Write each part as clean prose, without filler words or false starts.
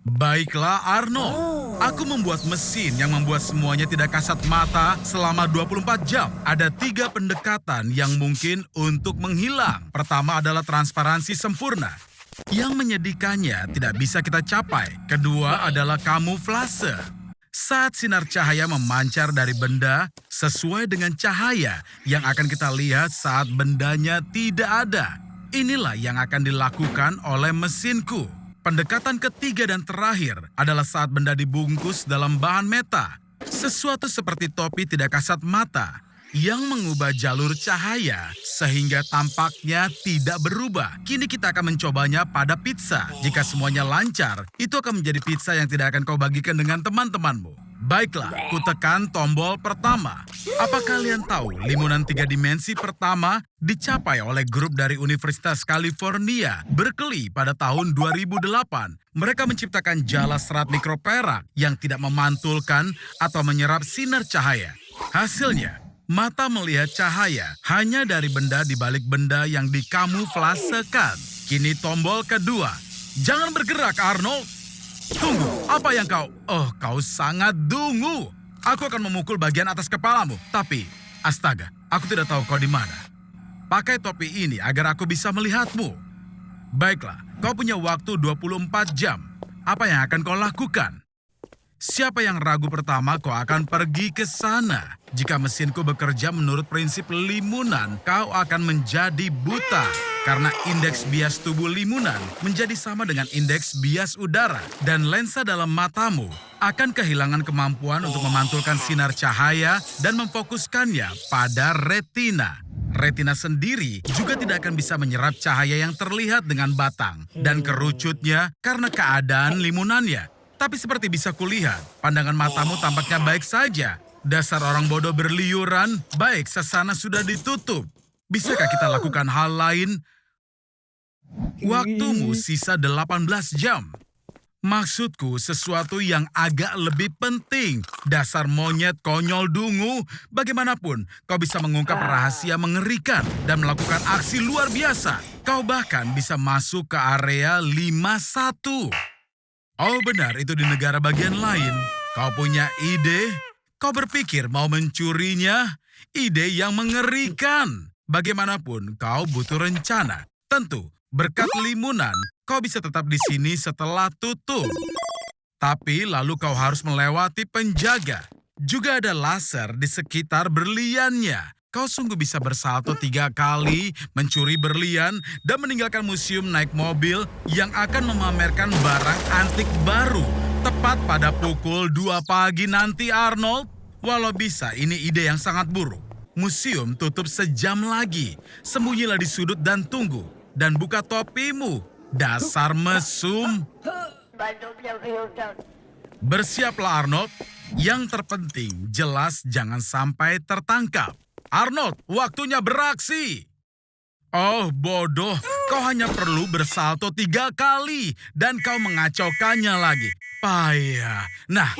Baiklah Arnold, aku membuat mesin yang membuat semuanya tidak kasat mata selama 24 jam. Ada 3 pendekatan yang mungkin untuk menghilang. Pertama adalah transparansi sempurna, yang menyedihkannya tidak bisa kita capai. Kedua adalah kamuflase. Saat sinar cahaya memancar dari benda sesuai dengan cahaya yang akan kita lihat saat bendanya tidak ada. Inilah yang akan dilakukan oleh mesinku. Pendekatan ketiga dan terakhir adalah saat benda dibungkus dalam bahan meta. Sesuatu seperti topi tidak kasat mata yang mengubah jalur cahaya sehingga tampaknya tidak berubah. Kini kita akan mencobanya pada pizza. Jika semuanya lancar, itu akan menjadi pizza yang tidak akan kau bagikan dengan teman-temanmu. Baiklah, kutekan tombol pertama. Apa kalian tahu limunan 3 dimensi pertama dicapai oleh grup dari Universitas California, Berkeley pada tahun 2008. Mereka menciptakan jala serat mikroperak yang tidak memantulkan atau menyerap sinar cahaya. Hasilnya, mata melihat cahaya hanya dari benda di balik benda yang dikamuflasekan. Kini tombol kedua. Jangan bergerak, Arnold. Tunggu, apa yang kau... Oh, kau sangat dungu. Aku akan memukul bagian atas kepalamu. Tapi, astaga, aku tidak tahu kau di mana. Pakai topi ini agar aku bisa melihatmu. Baiklah, kau punya waktu 24 jam. Apa yang akan kau lakukan? Siapa yang ragu pertama, kau akan pergi ke sana. Jika mesinku bekerja menurut prinsip limunan, kau akan menjadi buta. Karena indeks bias tubuh limunan menjadi sama dengan indeks bias udara. Dan lensa dalam matamu akan kehilangan kemampuan untuk memantulkan sinar cahaya dan memfokuskannya pada retina. Retina sendiri juga tidak akan bisa menyerap cahaya yang terlihat dengan batang dan kerucutnya karena keadaan limunannya. Tapi seperti bisa kulihat, pandangan matamu tampaknya baik saja. Dasar orang bodoh berliuran, baik sasana sudah ditutup. Bisakah kita lakukan hal lain? Waktumu sisa 18 jam. Maksudku sesuatu yang agak lebih penting. Dasar monyet konyol dungu, bagaimanapun kau bisa mengungkap rahasia mengerikan dan melakukan aksi luar biasa. Kau bahkan bisa masuk ke area 51. Oh benar, itu di negara bagian lain. Kau punya ide? Kau berpikir mau mencurinya? Ide yang mengerikan. Bagaimanapun, kau butuh rencana. Tentu, berkat limunan, kau bisa tetap di sini setelah tutup. Tapi lalu kau harus melewati penjaga. Juga ada laser di sekitar berliannya. Kau sungguh bisa bersalto 3 kali, mencuri berlian, dan meninggalkan museum naik mobil yang akan memamerkan barang antik baru. Tepat pada pukul 2 pagi nanti, Arnold. Walau bisa, ini ide yang sangat buruk. Museum tutup sejam lagi. Sembunyilah di sudut dan tunggu. Dan buka topimu. Dasar mesum. Bersiaplah, Arnold. Yang terpenting, jelas jangan sampai tertangkap. Arnold, waktunya beraksi. Oh, bodoh. Kau hanya perlu bersalto 3 kali. Dan kau mengacaukannya lagi. Payah. Nah,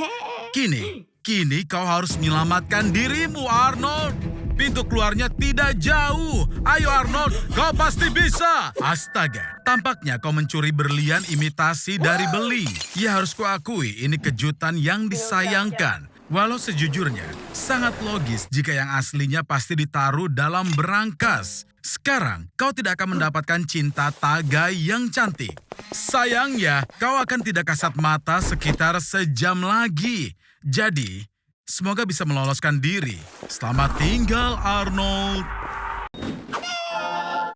kini kau harus menyelamatkan dirimu, Arnold. Pintu keluarnya tidak jauh. Ayo, Arnold, kau pasti bisa. Astaga, tampaknya kau mencuri berlian imitasi dari beling. Ya, harus kuakui, ini kejutan yang disayangkan. Walau sejujurnya, sangat logis jika yang aslinya pasti ditaruh dalam berangkas. Sekarang, kau tidak akan mendapatkan cinta Tagai yang cantik. Sayangnya, kau akan tidak kasat mata sekitar sejam lagi. Jadi, semoga bisa meloloskan diri. Selamat tinggal, Arnold.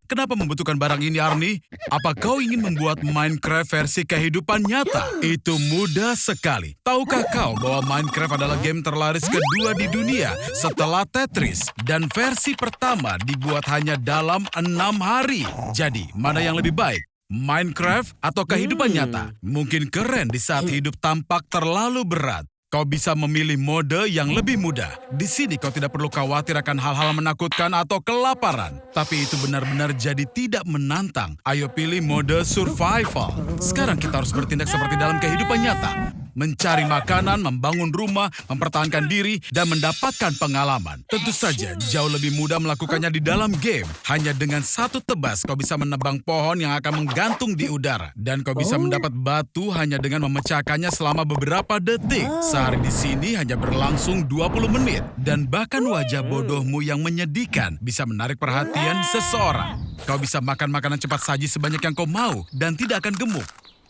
Kenapa membutuhkan barang ini, Arnie? Apa kau ingin membuat Minecraft versi kehidupan nyata? Itu mudah sekali. Tahukah kau bahwa Minecraft adalah game terlaris kedua di dunia setelah Tetris? Dan versi pertama dibuat hanya dalam 6 hari. Jadi, mana yang lebih baik? Minecraft atau kehidupan nyata? Mungkin keren di saat hidup tampak terlalu berat. Kau bisa memilih mode yang lebih mudah. Di sini kau tidak perlu khawatir akan hal-hal menakutkan atau kelaparan. Tapi itu benar-benar jadi tidak menantang. Ayo pilih mode survival. Sekarang kita harus bertindak seperti dalam kehidupan nyata. mencari makanan, membangun rumah, mempertahankan diri, dan mendapatkan pengalaman. Tentu saja, jauh lebih mudah melakukannya di dalam game. Hanya dengan satu tebas, kau bisa menebang pohon yang akan menggantung di udara. Dan kau bisa mendapat batu hanya dengan memecahkannya selama beberapa detik. Sehari di sini hanya berlangsung 20 menit. Dan bahkan wajah bodohmu yang menyedihkan bisa menarik perhatian seseorang. Kau bisa makan makanan cepat saji sebanyak yang kau mau dan tidak akan gemuk.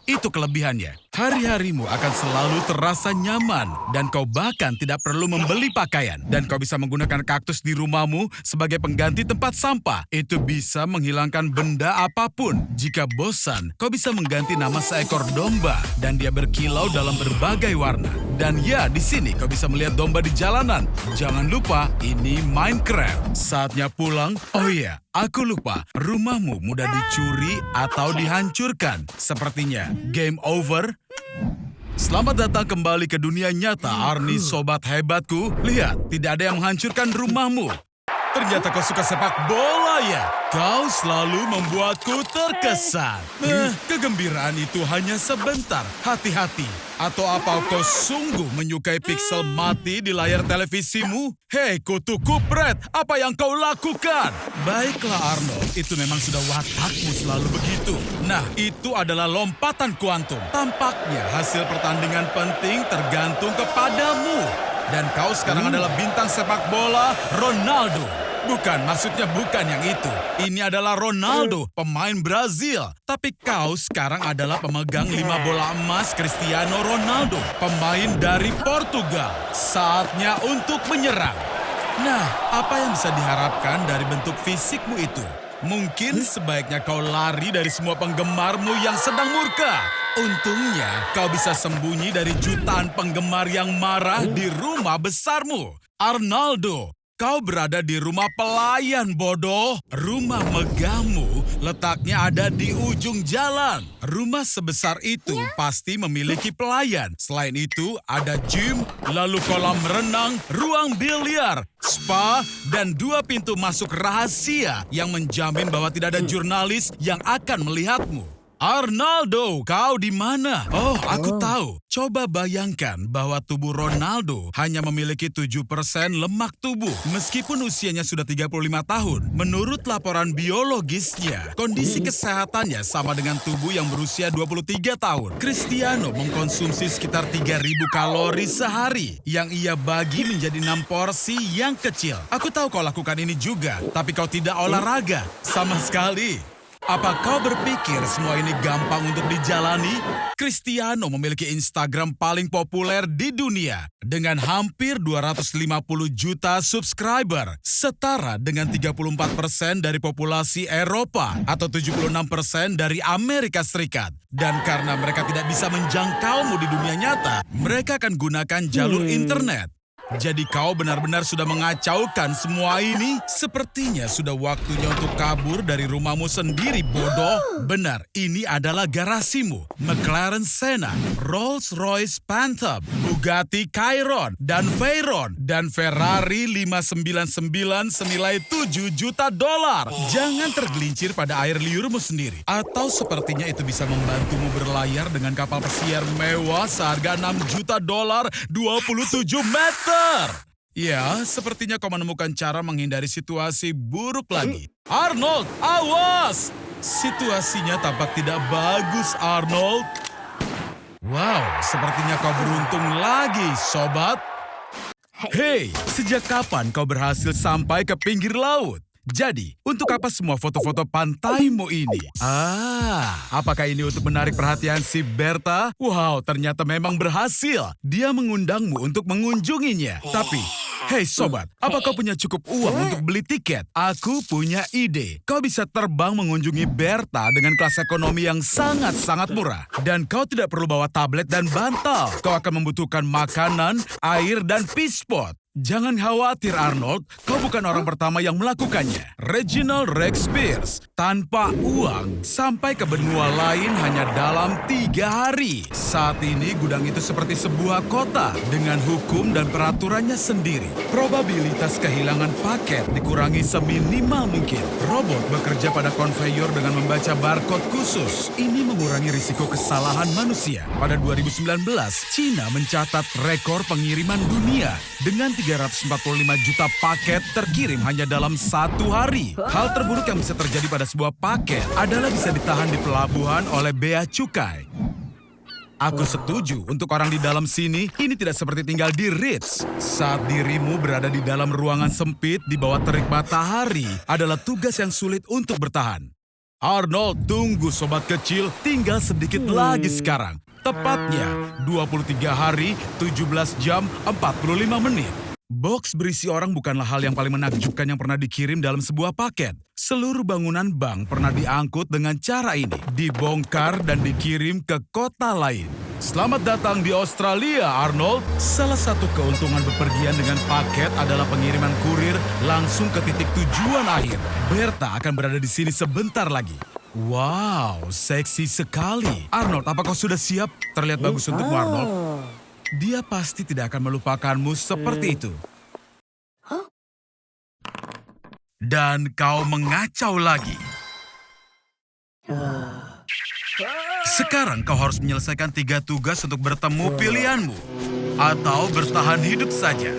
Itu kelebihannya. Hari-harimu akan selalu terasa nyaman dan kau bahkan tidak perlu membeli pakaian. Dan kau bisa menggunakan kaktus di rumahmu sebagai pengganti tempat sampah. Itu bisa menghilangkan benda apapun. Jika bosan, kau bisa mengganti nama seekor domba dan dia berkilau dalam berbagai warna. Dan ya, di sini kau bisa melihat domba di jalanan. Jangan lupa, ini Minecraft. Saatnya pulang. Oh iya, aku lupa. Rumahmu mudah dicuri atau dihancurkan. Sepertinya game over. Selamat datang kembali ke dunia nyata, Arnie sobat hebatku. Lihat, tidak ada yang menghancurkan rumahmu. Ternyata kau suka sepak bola ya? Kau selalu membuatku terkesan. Kegembiraan itu hanya sebentar. Hati-hati. Atau apa kau sungguh menyukai piksel mati di layar televisimu? Hei, kutu kupret, apa yang kau lakukan? Baiklah Arnold, itu memang sudah watakmu selalu begitu. Nah, itu adalah lompatan kuantum. Tampaknya hasil pertandingan penting tergantung kepadamu. Dan kau sekarang adalah bintang sepak bola, Ronaldo. Bukan, maksudnya bukan yang itu. Ini adalah Ronaldo, pemain Brazil. Tapi kau sekarang adalah pemegang 5 bola emas Cristiano Ronaldo, pemain dari Portugal. Saatnya untuk menyerang. Nah, apa yang bisa diharapkan dari bentuk fisikmu itu? Mungkin sebaiknya kau lari dari semua penggemarmu yang sedang murka. Untungnya, kau bisa sembunyi dari jutaan penggemar yang marah di rumah besarmu. Arnaldo, kau berada di rumah pelayan bodoh. Rumah megahmu letaknya ada di ujung jalan. Rumah sebesar itu pasti memiliki pelayan. Selain itu, ada gym, lalu kolam renang, ruang biliar, spa, dan 2 pintu masuk rahasia yang menjamin bahwa tidak ada jurnalis yang akan melihatmu. Arnaldo, kau di mana? Oh, aku tahu. Coba bayangkan bahwa tubuh Ronaldo hanya memiliki 7% lemak tubuh. Meskipun usianya sudah 35 tahun, menurut laporan biologisnya, kondisi kesehatannya sama dengan tubuh yang berusia 23 tahun. Cristiano mengkonsumsi sekitar 3.000 kalori sehari, yang ia bagi menjadi 6 porsi yang kecil. Aku tahu kau lakukan ini juga, tapi kau tidak olahraga sama sekali. Apa kau berpikir semua ini gampang untuk dijalani? Cristiano memiliki Instagram paling populer di dunia dengan hampir 250 juta subscriber, setara dengan 34% dari populasi Eropa atau 76% dari Amerika Serikat. Dan karena mereka tidak bisa menjangkaumu di dunia nyata, mereka akan gunakan jalur internet. Jadi kau benar-benar sudah mengacaukan semua ini? Sepertinya sudah waktunya untuk kabur dari rumahmu sendiri, bodoh. Benar, ini adalah garasimu. McLaren Senna, Rolls-Royce Phantom, Bugatti Chiron, dan Veyron, dan Ferrari 599 senilai $7 juta. Jangan tergelincir pada air liurmu sendiri. Atau sepertinya itu bisa membantumu berlayar dengan kapal pesiar mewah seharga $6 juta 27 meter. Ya, sepertinya kau menemukan cara menghindari situasi buruk lagi. Arnold, awas! Situasinya tampak tidak bagus, Arnold. Wow, sepertinya kau beruntung lagi, sobat. Hei, sejak kapan kau berhasil sampai ke pinggir laut? Jadi, untuk apa semua foto-foto pantaimu ini? Apakah ini untuk menarik perhatian si Berta? Wow, ternyata memang berhasil. Dia mengundangmu untuk mengunjunginya. Tapi, hei sobat, apa kau punya cukup uang untuk beli tiket? Aku punya ide. Kau bisa terbang mengunjungi Berta dengan kelas ekonomi yang sangat-sangat murah. Dan kau tidak perlu bawa tablet dan bantal. Kau akan membutuhkan makanan, air, dan pispot. Jangan khawatir Arnold, kau bukan orang pertama yang melakukannya. Reginald Rex Pierce, tanpa uang, sampai ke benua lain hanya dalam 3 hari. Saat ini gudang itu seperti sebuah kota dengan hukum dan peraturannya sendiri. Probabilitas kehilangan paket dikurangi seminimal mungkin. Robot bekerja pada konveyor dengan membaca barcode khusus. Ini mengurangi risiko kesalahan manusia. Pada 2019, Cina mencatat rekor pengiriman dunia dengan 345 juta paket terkirim hanya dalam 1 hari. Hal terburuk yang bisa terjadi pada sebuah paket adalah bisa ditahan di pelabuhan oleh bea cukai. Aku setuju untuk orang di dalam sini, ini tidak seperti tinggal di Ritz. Saat dirimu berada di dalam ruangan sempit di bawah terik matahari adalah tugas yang sulit untuk bertahan. Arnold, tunggu sobat kecil, tinggal sedikit lagi sekarang. Tepatnya 23 hari, 17 jam, 45 menit. Box berisi orang bukanlah hal yang paling menakjubkan yang pernah dikirim dalam sebuah paket. Seluruh bangunan bank pernah diangkut dengan cara ini, dibongkar dan dikirim ke kota lain. Selamat datang di Australia, Arnold. Salah satu keuntungan bepergian dengan paket adalah pengiriman kurir langsung ke titik tujuan akhir. Berta akan berada di sini sebentar lagi. Wow, seksi sekali. Arnold, apakah kau sudah siap? Terlihat bagus untukmu, Arnold. Dia pasti tidak akan melupakanmu seperti itu. Dan kau mengacau lagi. Sekarang kau harus menyelesaikan 3 tugas untuk bertemu pilihanmu. Atau bertahan hidup saja.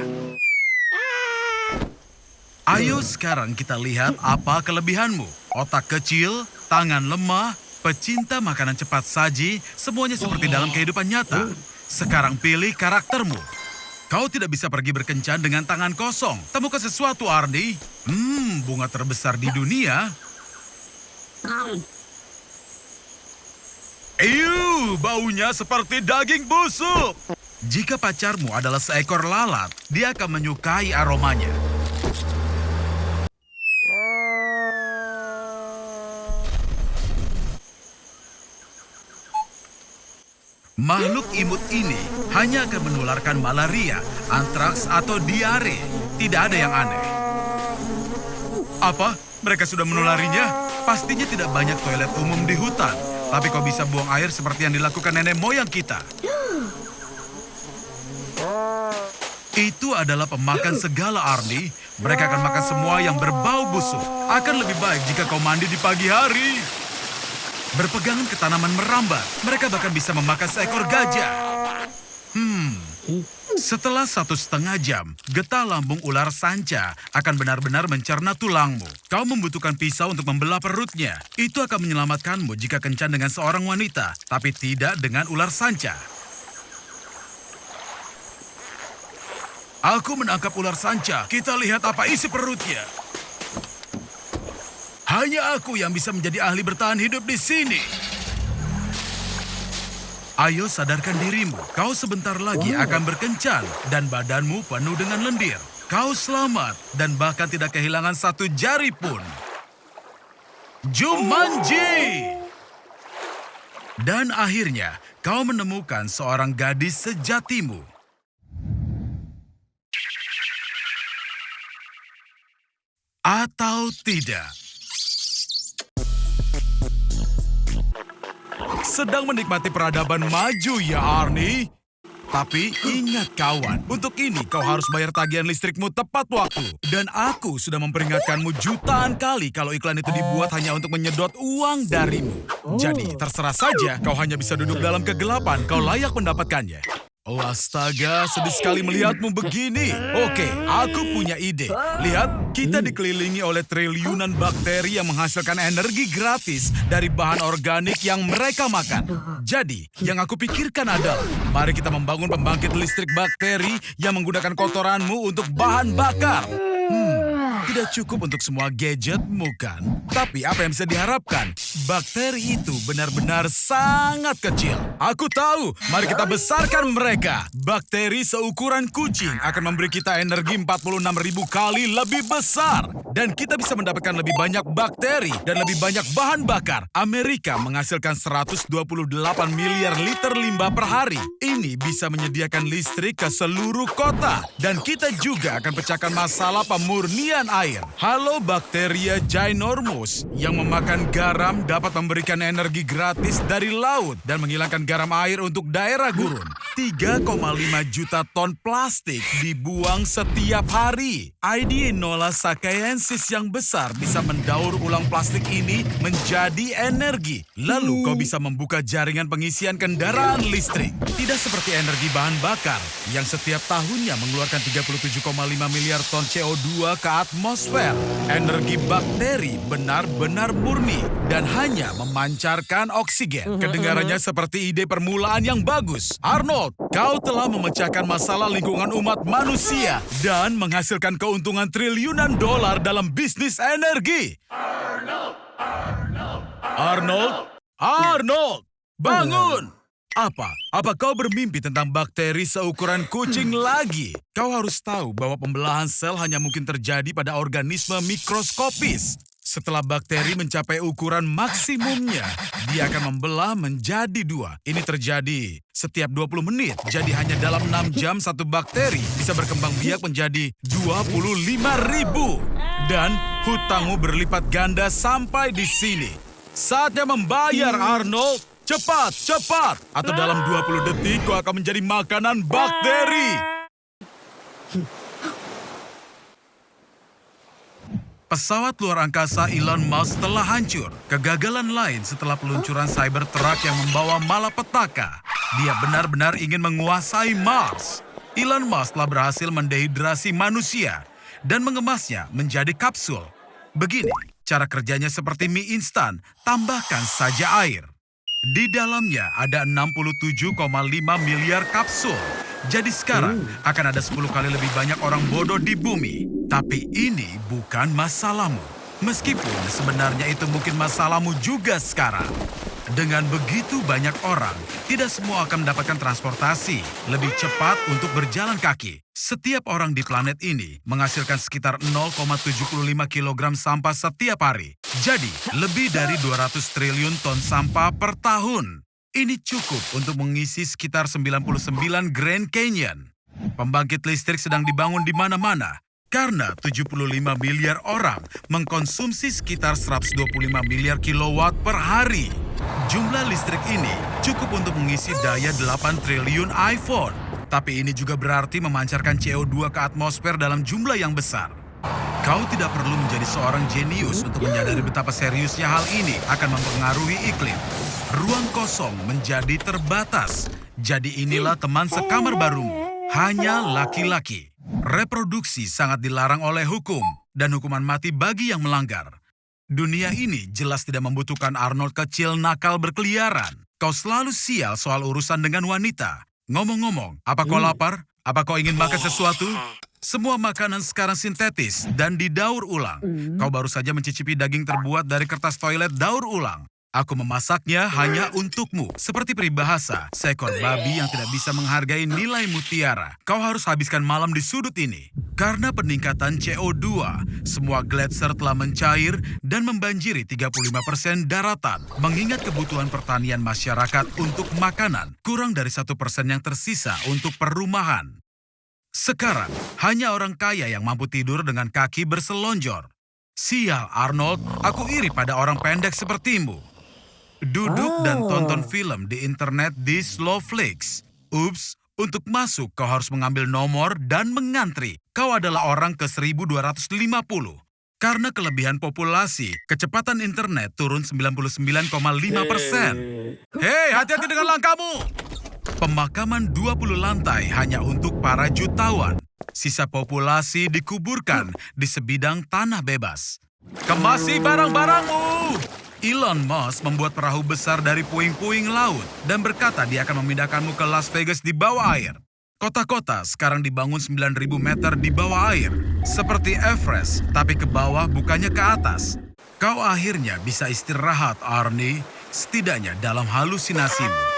Ayo sekarang kita lihat apa kelebihanmu. Otak kecil, tangan lemah, pecinta makanan cepat saji, semuanya seperti dalam kehidupan nyata. Sekarang pilih karaktermu. Kau tidak bisa pergi berkencan dengan tangan kosong. Temukan sesuatu, Arnie. Bunga terbesar di dunia. Baunya seperti daging busuk. Jika pacarmu adalah seekor lalat, dia akan menyukai aromanya. Makhluk imut ini hanya akan menularkan malaria, antraks, atau diare. Tidak ada yang aneh. Apa? Mereka sudah menularinya? Pastinya tidak banyak toilet umum di hutan. Tapi kau bisa buang air seperti yang dilakukan nenek moyang kita. Itu adalah pemakan segala, Arnie. Mereka akan makan semua yang berbau busuk. Akan lebih baik jika kau mandi di pagi hari. Berpegangan ke tanaman merambat, mereka bahkan bisa memakan seekor gajah. Setelah 1,5 jam, getah lambung ular sanca akan benar-benar mencerna tulangmu. Kau membutuhkan pisau untuk membelah perutnya. Itu akan menyelamatkanmu jika kencan dengan seorang wanita, tapi tidak dengan ular sanca. Aku menangkap ular sanca. Kita lihat apa isi perutnya. Hanya aku yang bisa menjadi ahli bertahan hidup di sini. Ayo sadarkan dirimu, kau sebentar lagi akan berkencan dan badanmu penuh dengan lendir. Kau selamat dan bahkan tidak kehilangan 1 jari pun. Jumanji! Dan akhirnya, kau menemukan seorang gadis sejatimu. Atau tidak. Sedang menikmati peradaban maju ya, Arnie. Tapi ingat kawan, untuk ini kau harus bayar tagihan listrikmu tepat waktu. Dan aku sudah memperingatkanmu jutaan kali kalau iklan itu dibuat hanya untuk menyedot uang darimu. Jadi terserah saja, kau hanya bisa duduk dalam kegelapan, kau layak mendapatkannya. Oh astaga, sedih sekali melihatmu begini. Oke, aku punya ide. Lihat, kita dikelilingi oleh triliunan bakteri yang menghasilkan energi gratis dari bahan organik yang mereka makan. Jadi, yang aku pikirkan adalah, mari kita membangun pembangkit listrik bakteri yang menggunakan kotoranmu untuk bahan bakar. Tidak tidak cukup untuk semua gadgetmu kan? Tapi apa yang bisa diharapkan? Bakteri itu benar-benar sangat kecil. Aku tahu, mari kita besarkan mereka. Bakteri seukuran kucing akan memberi kita energi 46.000 kali lebih besar. Dan kita bisa mendapatkan lebih banyak bakteri dan lebih banyak bahan bakar. Amerika menghasilkan 128 miliar liter limbah per hari. Ini bisa menyediakan listrik ke seluruh kota. Dan kita juga akan pecahkan masalah pemurnian air. Halo Bacteria ginormous yang memakan garam dapat memberikan energi gratis dari laut dan menghilangkan garam air untuk daerah gurun. 3,5 juta ton plastik dibuang setiap hari. Inola Sakaensis yang besar bisa mendaur ulang plastik ini menjadi energi. Lalu kau bisa membuka jaringan pengisian kendaraan listrik. Tidak seperti energi bahan bakar yang setiap tahunnya mengeluarkan 37,5 miliar ton CO2 ke atmosfer. Energi bakteri benar-benar murni dan hanya memancarkan oksigen. Kedengarannya seperti ide permulaan yang bagus. Arnold, kau telah memecahkan masalah lingkungan umat manusia dan menghasilkan keuntungan triliunan dolar dalam bisnis energi. Arnold, bangun! Apa kau bermimpi tentang bakteri seukuran kucing lagi? Kau harus tahu bahwa pembelahan sel hanya mungkin terjadi pada organisme mikroskopis. Setelah bakteri mencapai ukuran maksimumnya, dia akan membelah menjadi 2. Ini terjadi setiap 20 menit. Jadi hanya dalam 6 jam satu bakteri bisa berkembang biak menjadi 25.000. Dan hutangmu berlipat ganda sampai di sini. Saatnya membayar, Arnold. Cepat! Atau dalam 20 detik kau akan menjadi makanan bakteri. Pesawat luar angkasa Elon Musk telah hancur. Kegagalan lain setelah peluncuran Cybertruck yang membawa malapetaka. Dia benar-benar ingin menguasai Mars. Elon Musk telah berhasil mendehidrasi manusia dan mengemasnya menjadi kapsul. Begini, cara kerjanya seperti mie instan, tambahkan saja air. Di dalamnya ada 67,5 miliar kapsul. Jadi sekarang akan ada 10 kali lebih banyak orang bodoh di bumi. Tapi ini bukan masalahmu. Meskipun sebenarnya itu mungkin masalahmu juga sekarang. Dengan begitu banyak orang, tidak semua akan mendapatkan transportasi lebih cepat untuk berjalan kaki. Setiap orang di planet ini menghasilkan sekitar 0,75 kilogram sampah setiap hari. Jadi, lebih dari 200 triliun ton sampah per tahun. Ini cukup untuk mengisi sekitar 99 Grand Canyon. Pembangkit listrik sedang dibangun di mana-mana. Karena 75 miliar orang mengkonsumsi sekitar 125 miliar kilowatt per hari. Jumlah listrik ini cukup untuk mengisi daya 8 triliun iPhone. Tapi ini juga berarti memancarkan CO2 ke atmosfer dalam jumlah yang besar. Kau tidak perlu menjadi seorang jenius untuk menyadari betapa seriusnya hal ini akan mempengaruhi iklim. Ruang kosong menjadi terbatas. Jadi inilah teman sekamar barumu. Hanya laki-laki. Reproduksi sangat dilarang oleh hukum dan hukuman mati bagi yang melanggar. Dunia ini jelas tidak membutuhkan Arnold kecil nakal berkeliaran. Kau selalu sial soal urusan dengan wanita. Ngomong-ngomong, apa kau lapar? Apa kau ingin makan sesuatu? Semua makanan sekarang sintetis dan didaur ulang. Kau baru saja mencicipi daging terbuat dari kertas toilet daur ulang. Aku memasaknya hanya untukmu. Seperti peribahasa, seekor babi yang tidak bisa menghargai nilai mutiara. Kau harus habiskan malam di sudut ini. Karena peningkatan CO2, semua gletser telah mencair dan membanjiri 35% daratan. Mengingat kebutuhan pertanian masyarakat untuk makanan, kurang dari 1% yang tersisa untuk perumahan. Sekarang, hanya orang kaya yang mampu tidur dengan kaki berselonjor. Sial, Arnold, aku iri pada orang pendek sepertimu. Duduk dan tonton film di internet di Slowflix. Ups, untuk masuk kau harus mengambil nomor dan mengantri. Kau adalah orang ke 1250. Karena kelebihan populasi, kecepatan internet turun 99,5%. Hei, hati-hati dengan langkahmu! Pemakaman 20 lantai hanya untuk para jutawan. Sisa populasi dikuburkan di sebidang tanah bebas. Kemasi barang-barangmu! Elon Musk membuat perahu besar dari puing-puing laut dan berkata dia akan memindahkanmu ke Las Vegas di bawah air. Kota-kota sekarang dibangun 9.000 meter di bawah air. Seperti Everest, tapi ke bawah bukannya ke atas. Kau akhirnya bisa istirahat, Arnie. Setidaknya dalam halusinasimu.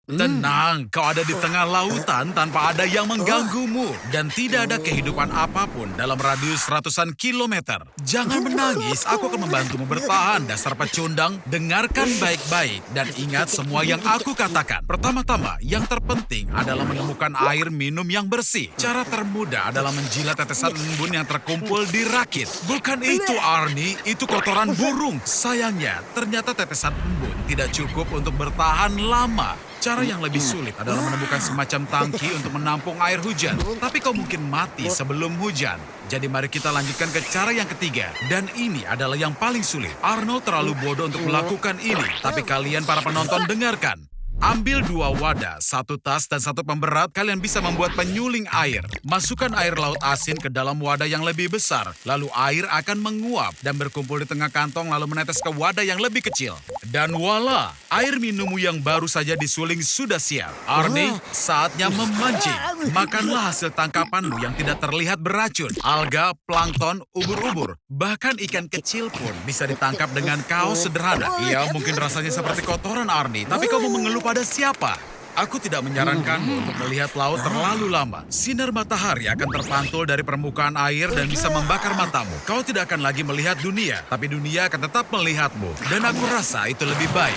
Tenang, kau ada di tengah lautan tanpa ada yang mengganggumu. Dan tidak ada kehidupan apapun dalam radius ratusan kilometer. Jangan menangis, aku akan membantumu bertahan, dasar pecundang. Dengarkan baik-baik dan ingat semua yang aku katakan. Pertama-tama, yang terpenting adalah menemukan air minum yang bersih. Cara termudah adalah menjilat tetesan embun yang terkumpul di rakit. Bukan itu, Arnie, itu kotoran burung. Sayangnya, ternyata tetesan embun tidak cukup untuk bertahan lama. Cara yang lebih sulit adalah menemukan semacam tangki untuk menampung air hujan. Tapi kau mungkin mati sebelum hujan. Jadi mari kita lanjutkan ke cara yang ketiga. Dan ini adalah yang paling sulit. Arnold terlalu bodoh untuk melakukan ini. Tapi kalian para penonton dengarkan. Ambil 2 wadah, 1 tas dan 1 pemberat, kalian bisa membuat penyuling air. Masukkan air laut asin ke dalam wadah yang lebih besar. Lalu air akan menguap dan berkumpul di tengah kantong lalu menetes ke wadah yang lebih kecil. Dan voila, air minummu yang baru saja disuling sudah siap. Arnie, saatnya memancing. Makanlah hasil tangkapanmu yang tidak terlihat beracun. Alga, plankton, ubur-ubur, bahkan ikan kecil pun bisa ditangkap dengan kaos sederhana. Iya, mungkin rasanya seperti kotoran, Arnie, tapi kamu mengeluh pada siapa? Aku tidak menyarankanmu untuk melihat laut terlalu lama. Sinar matahari akan terpantul dari permukaan air dan bisa membakar matamu. Kau tidak akan lagi melihat dunia, tapi dunia akan tetap melihatmu. Dan aku rasa itu lebih baik.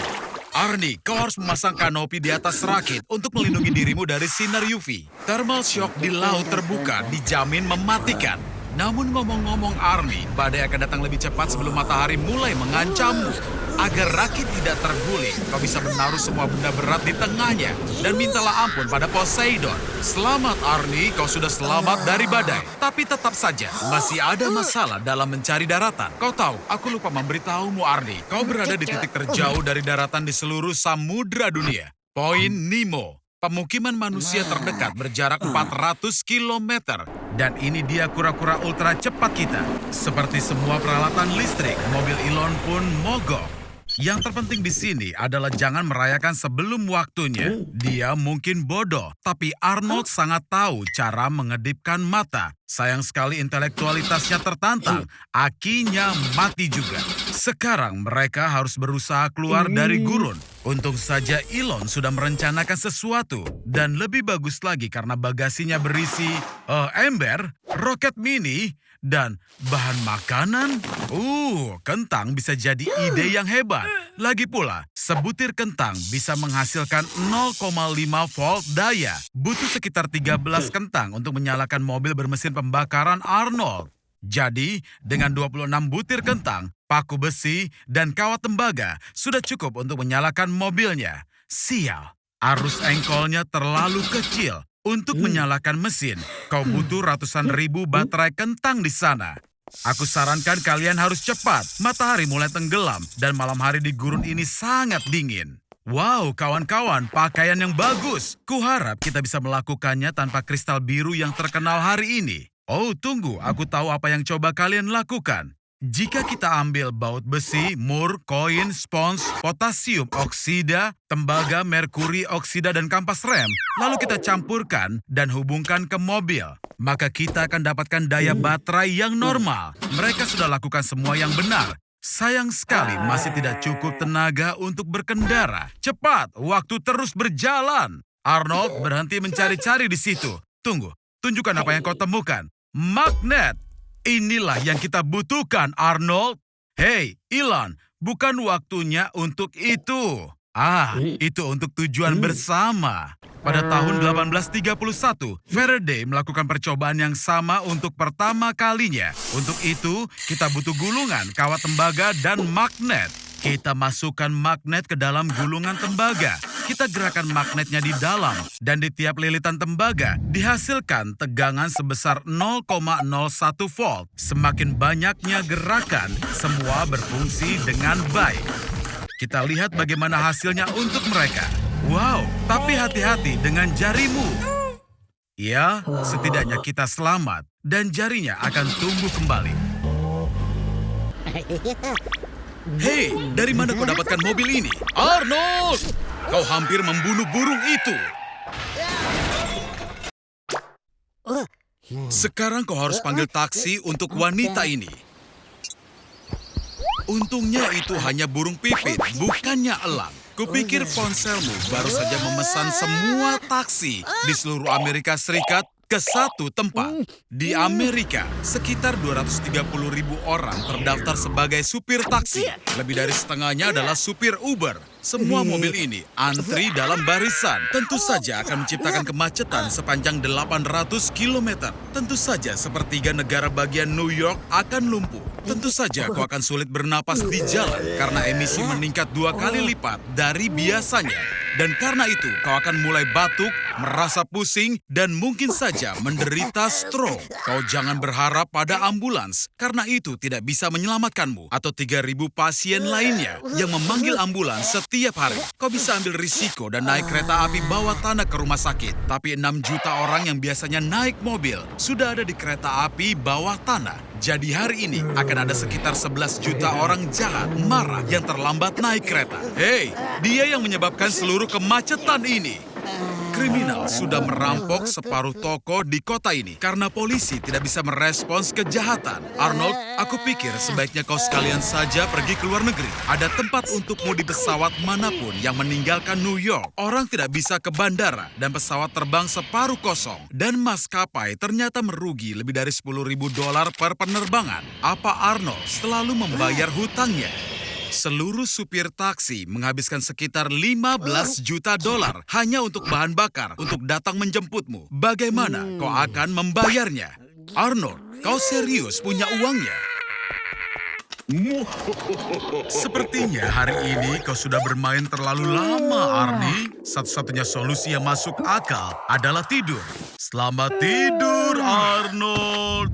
Arnie, kau harus memasang kanopi di atas rakit untuk melindungi dirimu dari sinar UV. Thermal shock di laut terbuka dijamin mematikan. Namun ngomong-ngomong Arnie, badai akan datang lebih cepat sebelum matahari mulai mengancammu. Agar rakit tidak terguling, kau bisa menaruh semua benda berat di tengahnya. Dan mintalah ampun pada Poseidon. Selamat Arnie, kau sudah selamat dari badai. Tapi tetap saja, masih ada masalah dalam mencari daratan. Kau tahu, aku lupa memberitahumu Arnie. Kau berada di titik terjauh dari daratan di seluruh samudra dunia. Poin Nemo. Pemukiman manusia terdekat berjarak 400 km. Dan ini dia kura-kura ultra cepat kita. Seperti semua peralatan listrik, mobil Elon pun mogok. Yang terpenting di sini adalah jangan merayakan sebelum waktunya. Dia mungkin bodoh, tapi Arnold sangat tahu cara mengedipkan mata. Sayang sekali intelektualitasnya tertantang, akinya mati juga. Sekarang mereka harus berusaha keluar dari gurun. Untung saja Elon sudah merencanakan sesuatu. Dan lebih bagus lagi karena bagasinya berisi ember, roket mini, dan bahan makanan. Kentang bisa jadi ide yang hebat. Lagi pula, sebutir kentang bisa menghasilkan 0,5 volt daya. Butuh sekitar 13 kentang untuk menyalakan mobil bermesin pembakaran Arnold. Jadi, dengan 26 butir kentang, paku besi, dan kawat tembaga sudah cukup untuk menyalakan mobilnya. Sial, arus engkolnya terlalu kecil. Untuk menyalakan mesin, kau butuh ratusan ribu baterai kentang di sana. Aku sarankan kalian harus cepat. Matahari mulai tenggelam dan malam hari di gurun ini sangat dingin. Wow, kawan-kawan, pakaian yang bagus. Kuharap kita bisa melakukannya tanpa kristal biru yang terkenal hari ini. Oh, tunggu, aku tahu apa yang coba kalian lakukan. Jika kita ambil baut besi, mur, koin, spons, potasium oksida, tembaga, merkuri oksida, dan kampas rem, lalu kita campurkan dan hubungkan ke mobil, maka kita akan dapatkan daya baterai yang normal. Mereka sudah lakukan semua yang benar. Sayang sekali masih tidak cukup tenaga untuk berkendara. Cepat, waktu terus berjalan. Arnold berhenti mencari-cari di situ. Tunggu, tunjukkan apa yang kau temukan. Magnet. Inilah yang kita butuhkan, Arnold. Hei, Elon, bukan waktunya untuk itu. Itu untuk tujuan bersama. Pada tahun 1831, Faraday melakukan percobaan yang sama untuk pertama kalinya. Untuk itu, kita butuh gulungan, kawat tembaga, dan magnet. Kita masukkan magnet ke dalam gulungan tembaga. Kita gerakan magnetnya di dalam, dan di tiap lilitan tembaga dihasilkan tegangan sebesar 0,01 volt. Semakin banyaknya gerakan, semua berfungsi dengan baik. Kita lihat bagaimana hasilnya untuk mereka. Wow, tapi hati-hati dengan jarimu. Ya, setidaknya kita selamat, dan jarinya akan tumbuh kembali. Hei, dari mana kau dapatkan mobil ini? Arnold! Kau hampir membunuh burung itu. Sekarang kau harus panggil taksi untuk wanita ini. Untungnya itu hanya burung pipit, bukannya elang. Kupikir ponselmu baru saja memesan semua taksi di seluruh Amerika Serikat ke satu tempat. Di Amerika, sekitar 230.000 orang terdaftar sebagai supir taksi. Lebih dari setengahnya adalah supir Uber. Semua mobil ini antri dalam barisan. Tentu saja akan menciptakan kemacetan sepanjang 800 km. Tentu saja sepertiga negara bagian New York akan lumpuh. Tentu saja kau akan sulit bernapas di jalan karena emisi meningkat 2 kali lipat dari biasanya. Dan karena itu, kau akan mulai batuk, merasa pusing, dan mungkin saja menderita stroke. Kau jangan berharap pada ambulans, karena itu tidak bisa menyelamatkanmu. Atau 3.000 pasien lainnya yang memanggil ambulans setiap hari. Kau bisa ambil risiko dan naik kereta api bawah tanah ke rumah sakit. Tapi 6 juta orang yang biasanya naik mobil sudah ada di kereta api bawah tanah. Jadi hari ini akan ada sekitar 11 juta orang jahat marah yang terlambat naik kereta. Hei, dia yang menyebabkan seluruh kemacetan ini. Kriminal sudah merampok separuh toko di kota ini karena polisi tidak bisa merespons kejahatan. Arnold, aku pikir sebaiknya kau sekalian saja pergi ke luar negeri. Ada tempat untukmu di pesawat manapun yang meninggalkan New York. Orang tidak bisa ke bandara dan pesawat terbang separuh kosong. Dan maskapai ternyata merugi lebih dari $10.000 per penerbangan. Apa Arnold selalu membayar hutangnya? Seluruh supir taksi menghabiskan sekitar $15 juta hanya untuk bahan bakar untuk datang menjemputmu. Bagaimana kau akan membayarnya? Arnold, kau serius punya uangnya? Sepertinya hari ini kau sudah bermain terlalu lama, Arnie. Satu-satunya solusi yang masuk akal adalah tidur. Selamat tidur, Arnold.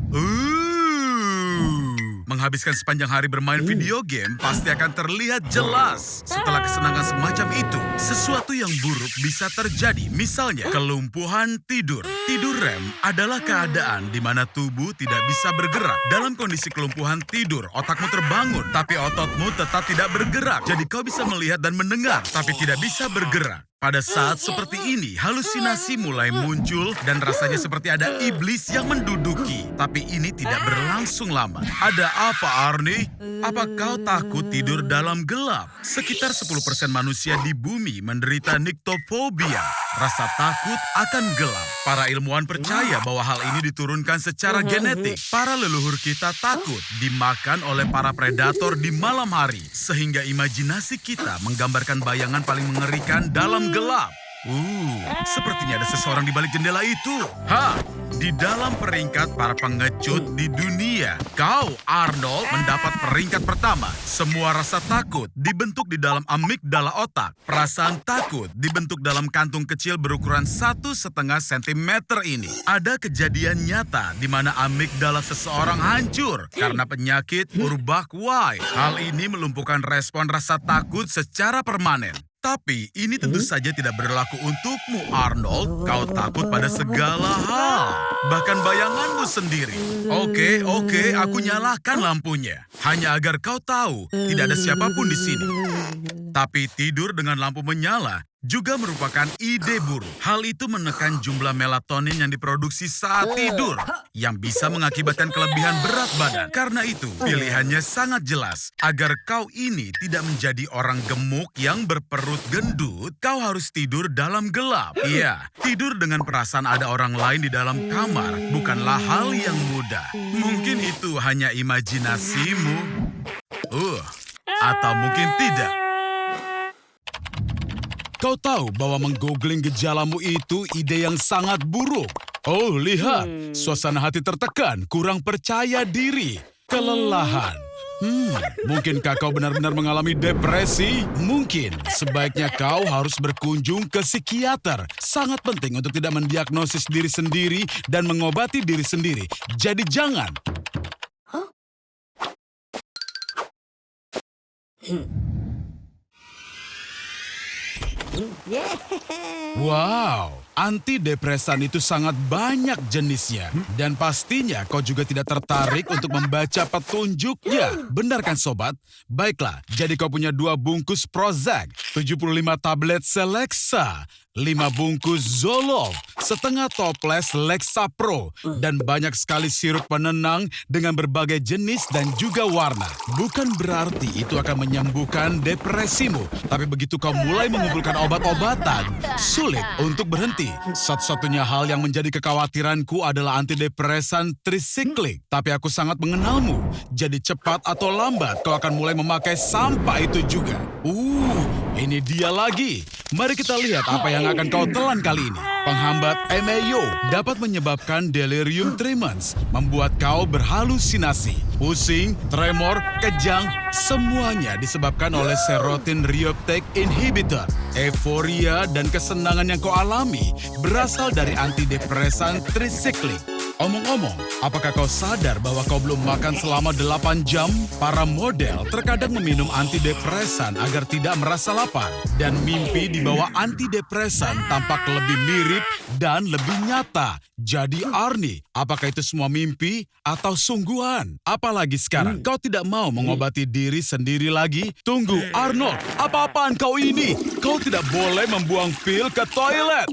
Menghabiskan sepanjang hari bermain video game pasti akan terlihat jelas. Setelah kesenangan semacam itu, sesuatu yang buruk bisa terjadi. Misalnya, kelumpuhan tidur. Tidur REM adalah keadaan di mana tubuh tidak bisa bergerak. Dalam kondisi kelumpuhan tidur, otakmu terbangun, tapi ototmu tetap tidak bergerak. Jadi kau bisa melihat dan mendengar, tapi tidak bisa bergerak. Pada saat seperti ini, halusinasi mulai muncul dan rasanya seperti ada iblis yang menduduki. Tapi ini tidak berlangsung lama. Ada apa, Arnie? Apa kau takut tidur dalam gelap? Sekitar 10% manusia di bumi menderita nyctophobia, rasa takut akan gelap. Para ilmuwan percaya bahwa hal ini diturunkan secara genetik. Para leluhur kita takut dimakan oleh para predator di malam hari, sehingga imajinasi kita menggambarkan bayangan paling mengerikan dalam gelap. Sepertinya ada seseorang di balik jendela itu. Di dalam peringkat para pengecut di dunia, kau, Arnold, mendapat peringkat pertama. Semua rasa takut dibentuk di dalam amigdala otak. Perasaan takut dibentuk dalam kantung kecil berukuran 1,5 cm ini. Ada kejadian nyata di mana amigdala seseorang hancur karena penyakit Urbach-White. Hal ini melumpuhkan respon rasa takut secara permanen. Tapi ini tentu saja tidak berlaku untukmu, Arnold. Kau takut pada segala hal, bahkan bayanganmu sendiri. Oke, aku nyalakan lampunya. Hanya agar kau tahu, tidak ada siapapun di sini. Tapi tidur dengan lampu menyala juga merupakan ide buruk. Hal itu menekan jumlah melatonin yang diproduksi saat tidur, yang bisa mengakibatkan kelebihan berat badan. Karena itu, pilihannya sangat jelas. Agar kau ini tidak menjadi orang gemuk yang berperut gendut, kau harus tidur dalam gelap. Iya, tidur dengan perasaan ada orang lain di dalam kamar bukanlah hal yang mudah. Mungkin itu hanya imajinasimu. Atau mungkin tidak. Kau tahu bahwa menggoogling gejalamu itu ide yang sangat buruk. Oh, lihat. Suasana hati tertekan, kurang percaya diri, kelelahan. Mungkinkah kau benar-benar mengalami depresi? Mungkin sebaiknya kau harus berkunjung ke psikiater. Sangat penting untuk tidak mendiagnosis diri sendiri dan mengobati diri sendiri. Jadi jangan. Wow, antidepresan itu sangat banyak jenisnya. Dan pastinya kau juga tidak tertarik untuk membaca petunjuknya. Benar kan sobat? Baiklah, jadi kau punya 2 bungkus Prozac, 75 tablet Celexa, 5 bungkus Zoloft, setengah toples Lexapro, dan banyak sekali sirup penenang dengan berbagai jenis dan juga warna. Bukan berarti itu akan menyembuhkan depresimu, tapi begitu kau mulai mengumpulkan obat-obatan, sulit untuk berhenti. Satu-satunya hal yang menjadi kekhawatiranku adalah antidepresan trisiklik, tapi aku sangat mengenalmu. Jadi cepat atau lambat kau akan mulai memakai sampah itu juga. Ini dia lagi. Mari kita lihat apa yang akan kau telan kali ini. Penghambat MAO dapat menyebabkan delirium tremens, membuat kau berhalusinasi, pusing, tremor, kejang, semuanya disebabkan oleh serotonin reuptake inhibitor. Euforia dan kesenangan yang kau alami berasal dari antidepresan trisiklik. Omong-omong, apakah kau sadar bahwa kau belum makan selama 8 jam? Para model terkadang meminum antidepresan agar tidak merasa lapar. Dan mimpi di bawah antidepresan tampak lebih mirip dan lebih nyata. Jadi Arnie, apakah itu semua mimpi atau sungguhan? Apalagi sekarang, kau tidak mau mengobati diri sendiri lagi? Tunggu, Arnold, apa-apaan kau ini? Kau tidak boleh membuang pil ke toilet.